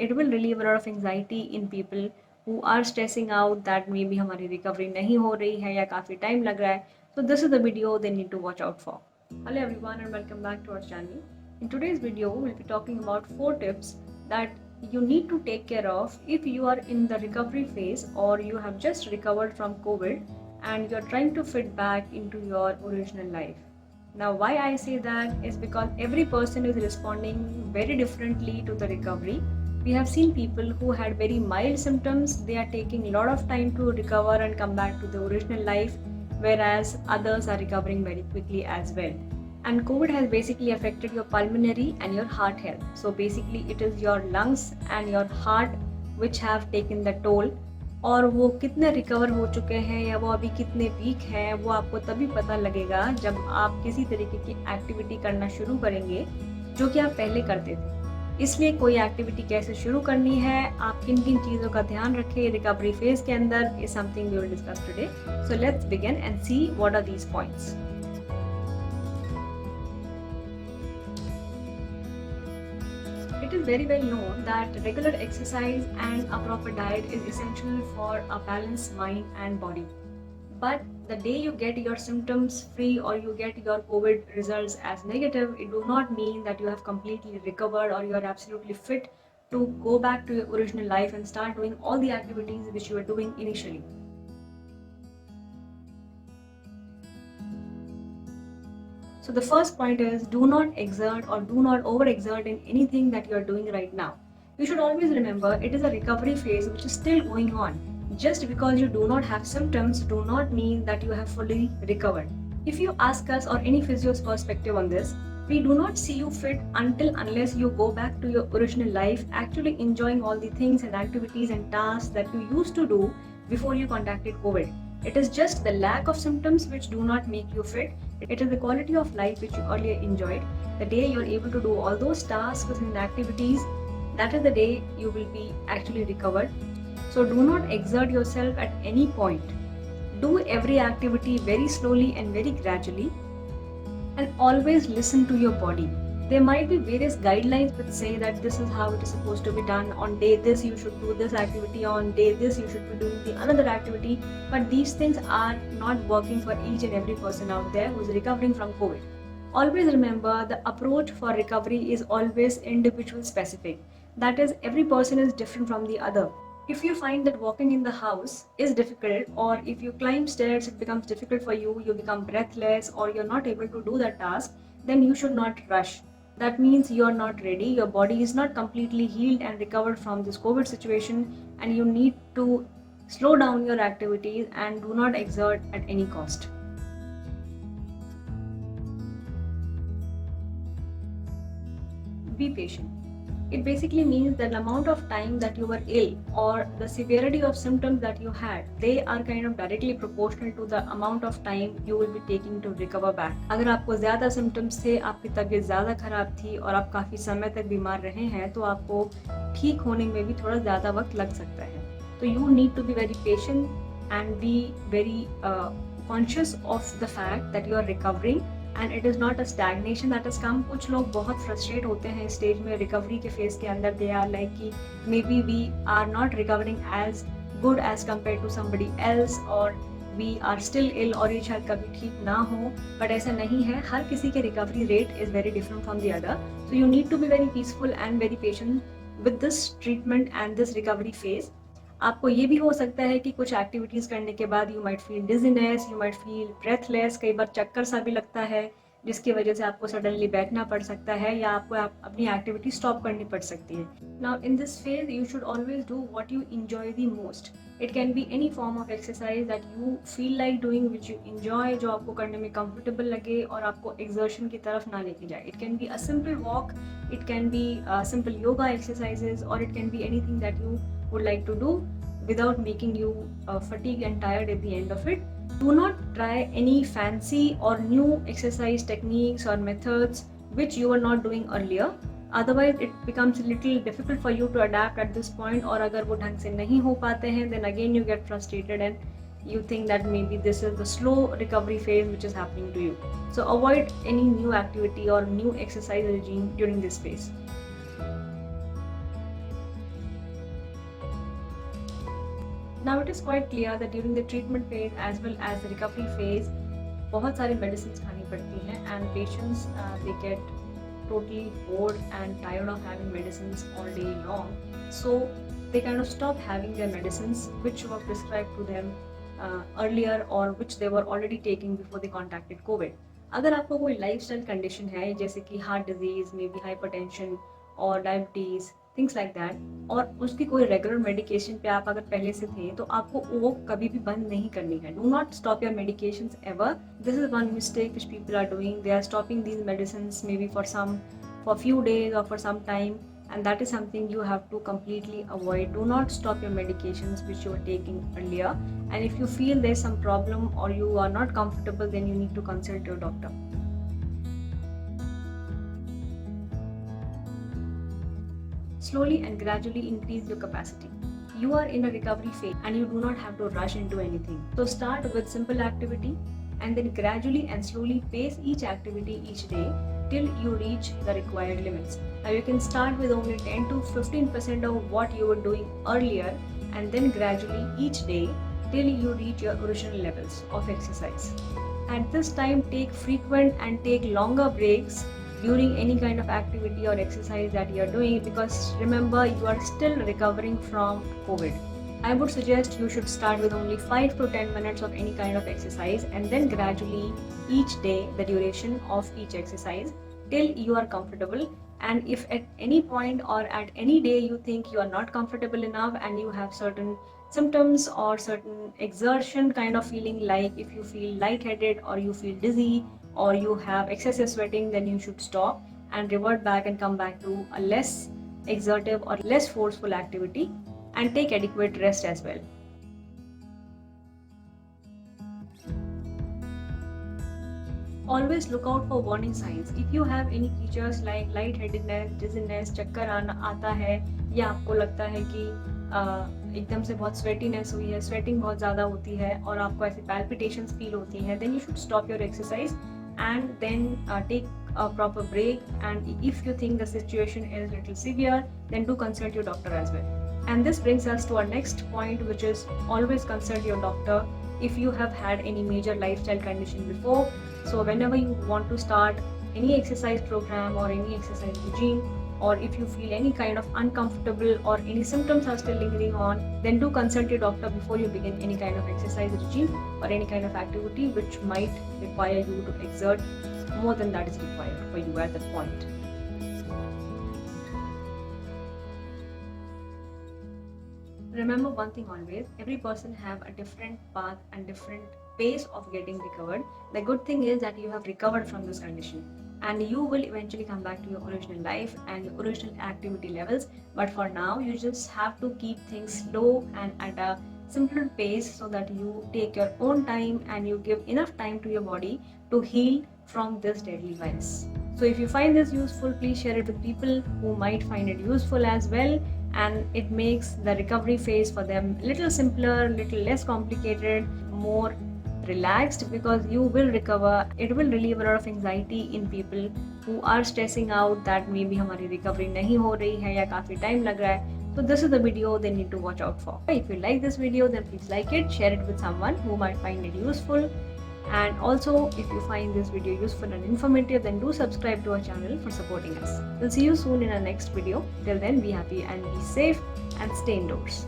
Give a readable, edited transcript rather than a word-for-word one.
it will relieve a lot of anxiety in people who are stressing out that maybe हमारी recovery नहीं हो रही है या काफ़ी time लग रहा है. So this is the video they need to watch out for. Hello everyone and welcome back to our channel. In today's video, we'll be talking about 4 tips that you need to take care of if you are in the recovery phase or you have just recovered from COVID and you're trying to fit back into your original life. Now, why I say that is because every person is responding very differently to the recovery. We have seen people who had very mild symptoms, they are taking a lot of time to recover and come back to the original life, whereas others are recovering very quickly as well. And COVID has basically affected your pulmonary and your heart health. So basically it is your lungs and your heart which have taken the toll. और वो कितने recover हो चुके हैं या वो अभी कितने वीक हैं वो आपको तभी पता लगेगा जब आप किसी तरीके की एक्टिविटी करना शुरू करेंगे जो कि आप पहले करते थे. इसलिए कोई एक्टिविटी कैसे शुरू करनी है, आप किन किन चीज़ों का ध्यान रखें रिकवरी फेज के अंदर, is something we will discuss today. So let's begin and see what are these points. It is very well known that regular exercise and a proper diet is essential for a balanced mind and body. But the day you get your symptoms free or you get your COVID results as negative, it does not mean that you have completely recovered or you are absolutely fit to go back to your original life and start doing all the activities which you were doing initially. So the first point is do not exert or do not overexert in anything that you are doing right now. You should always remember it is a recovery phase which is still going on. Just because you do not have symptoms do not mean that you have fully recovered. If you ask us or any physio's perspective on this, we do not see you fit unless you go back to your original life, actually enjoying all the things and activities and tasks that you used to do before you contacted COVID. It is just the lack of symptoms which do not make you fit. It is the quality of life which you earlier enjoyed. The day you are able to do all those tasks and activities, that is the day you will be actually recovered. So do not exert yourself at any point. Do every activity very slowly and very gradually, and always listen to your body. There might be various guidelines which say that this is how it is supposed to be done. On day this you should do this activity, on day this you should be doing the another activity, but these things are not working for each and every person out there who is recovering from COVID. Always remember the approach for recovery is always individual specific. That is, every person is different from the other. If you find that walking in the house is difficult, or if you climb stairs it becomes difficult for you, you become breathless or you're not able to do that task, then you should not rush. That means you are not ready, your body is not completely healed and recovered from this COVID situation, and you need to slow down your activities and do not exert at any cost. Be patient. It basically means that the amount of time that you were ill or the severity of symptoms that you had, they are kind of directly proportional to the amount of time you will be taking to recover back. अगर आपको ज़्यादा symptoms थे, आपकी तबीयत ज़्यादा खराब थी और आप काफ़ी समय तक बीमार रहे हैं, तो आपको ठीक होने में भी थोड़ा ज़्यादा वक्त लग सकता है. तो you need to be very patient and be very conscious of the fact that you are recovering. And it is not a stagnation that has come. कुछ लोग बहुत frustrate होते हैं स्टेज में रिकवरी के फेज के अंदर. they are like कि maybe we are not recovering as good as compared to somebody else, or we are still ill, और ये शायद कभी ठीक ना हो. बट ऐसा नहीं है, हर किसी के recovery rate is very different from the other. So you need to be very peaceful and very patient with this treatment and this recovery phase. आपको ये भी हो सकता है कि कुछ एक्टिविटीज़ करने के बाद you might feel dizziness, you might feel breathless, कई बार चक्कर सा भी लगता है जिसकी वजह से आपको सडनली बैठना पड़ सकता है या आपको अपनी एक्टिविटी स्टॉप करनी पड़ सकती है. Now in this phase you should always do what you enjoy the most. It can be any form of exercise that you feel like doing, which you enjoy, जो आपको करने में कंफर्टेबल लगे और आपको एक्सर्शन की तरफ ना लेके जाए. It can be a simple walk, it can be simple yoga exercises, और it can be anything that you would like to do without making you fatigued and tired at the end of it. Do not try any fancy or new exercise techniques or methods which you were not doing earlier. Otherwise it becomes a little difficult for you to adapt at this point, और अगर वो ढंग से नहीं हो पाते हैं then again you get frustrated and you think that maybe this is the slow recovery phase which is happening to you. So avoid any new activity or new exercise regime during this phase. Now it is quite clear that during the treatment phase as well as the recovery phase, बहुत सारी medicines खानी पड़ती हैं and patients they get totally bored and tired of having medicines all day long. So they kind of stop having their medicines which were prescribed to them earlier or which they were already taking before they contacted COVID. अगर आपको कोई lifestyle condition है जैसे कि heart disease, may be hypertension और diabetes, things like that, और उसकी कोई रेगुलर मेडिकेशन पे आप अगर पहले से थे तो आपको वो कभी भी बंद नहीं करनी है. Do not stop your medications ever. This is one mistake which people are doing. They are stopping these medicines may be for few days or for some time, and that is something you have to completely avoid. Do not stop your medications which you were taking earlier, and if you feel there's some problem or you are not comfortable, then you need to consult your doctor. Slowly and gradually increase your capacity. You are in a recovery phase and you do not have to rush into anything. So start with simple activity and then gradually and slowly pace each activity each day till you reach the required limits. Now you can start with only 10 to 15% of what you were doing earlier and then gradually each day till you reach your original levels of exercise. At this time, take frequent and take longer breaks during any kind of activity or exercise that you are doing, because remember, you are still recovering from COVID. I would suggest you should start with only 5 to 10 minutes of any kind of exercise and then gradually each day the duration of each exercise till you are comfortable. And if at any point or at any day you think you are not comfortable enough and you have certain symptoms or certain exertion kind of feeling, like if you feel lightheaded or you feel dizzy or you have excessive sweating, then you should stop and revert back and come back to a less exertive or less forceful activity and take adequate rest as well. Always look out for warning signs. If you have any features like lightheadedness, dizziness, चक्कर आना आता है, या आपको लगता है कि एकदम से बहुत स्वेटीनेस हुई है, स्वेटिंग बहुत ज़्यादा होती है और आपको ऐसी palpitations फील होती हैं, then you should stop your exercise and then take a proper break. And if you think the situation is little severe, then do consult your doctor as well. And this brings us to our next point, which is always consult your doctor if you have had any major lifestyle condition before. So whenever you want to start any exercise program or any exercise regime, or if you feel any kind of uncomfortable or any symptoms are still lingering on, then do consult your doctor before you begin any kind of exercise regime or any kind of activity which might require you to exert more than that is required for you at that point. Remember one thing always, every person have a different path and different pace of getting recovered. The good thing is that you have recovered from this condition and you will eventually come back to your original life and your original activity levels. But for now, you just have to keep things slow and at a simpler pace so that you take your own time and you give enough time to your body to heal from this deadly virus. So if you find this useful, please share it with people who might find it useful as well, and it makes the recovery phase for them little simpler, little less complicated, more relaxed, because you will recover. It will relieve a lot of anxiety in people who are stressing out that maybe हमारी recovery नहीं हो रही है या काफी time लग रहा है. So this is the video they need to watch out for. If you like this video, then please like it, share it with someone who might find it useful. And also, if you find this video useful and informative, then do subscribe to our channel for supporting us. We'll see you soon in our next video. Till then, be happy and be safe and stay indoors.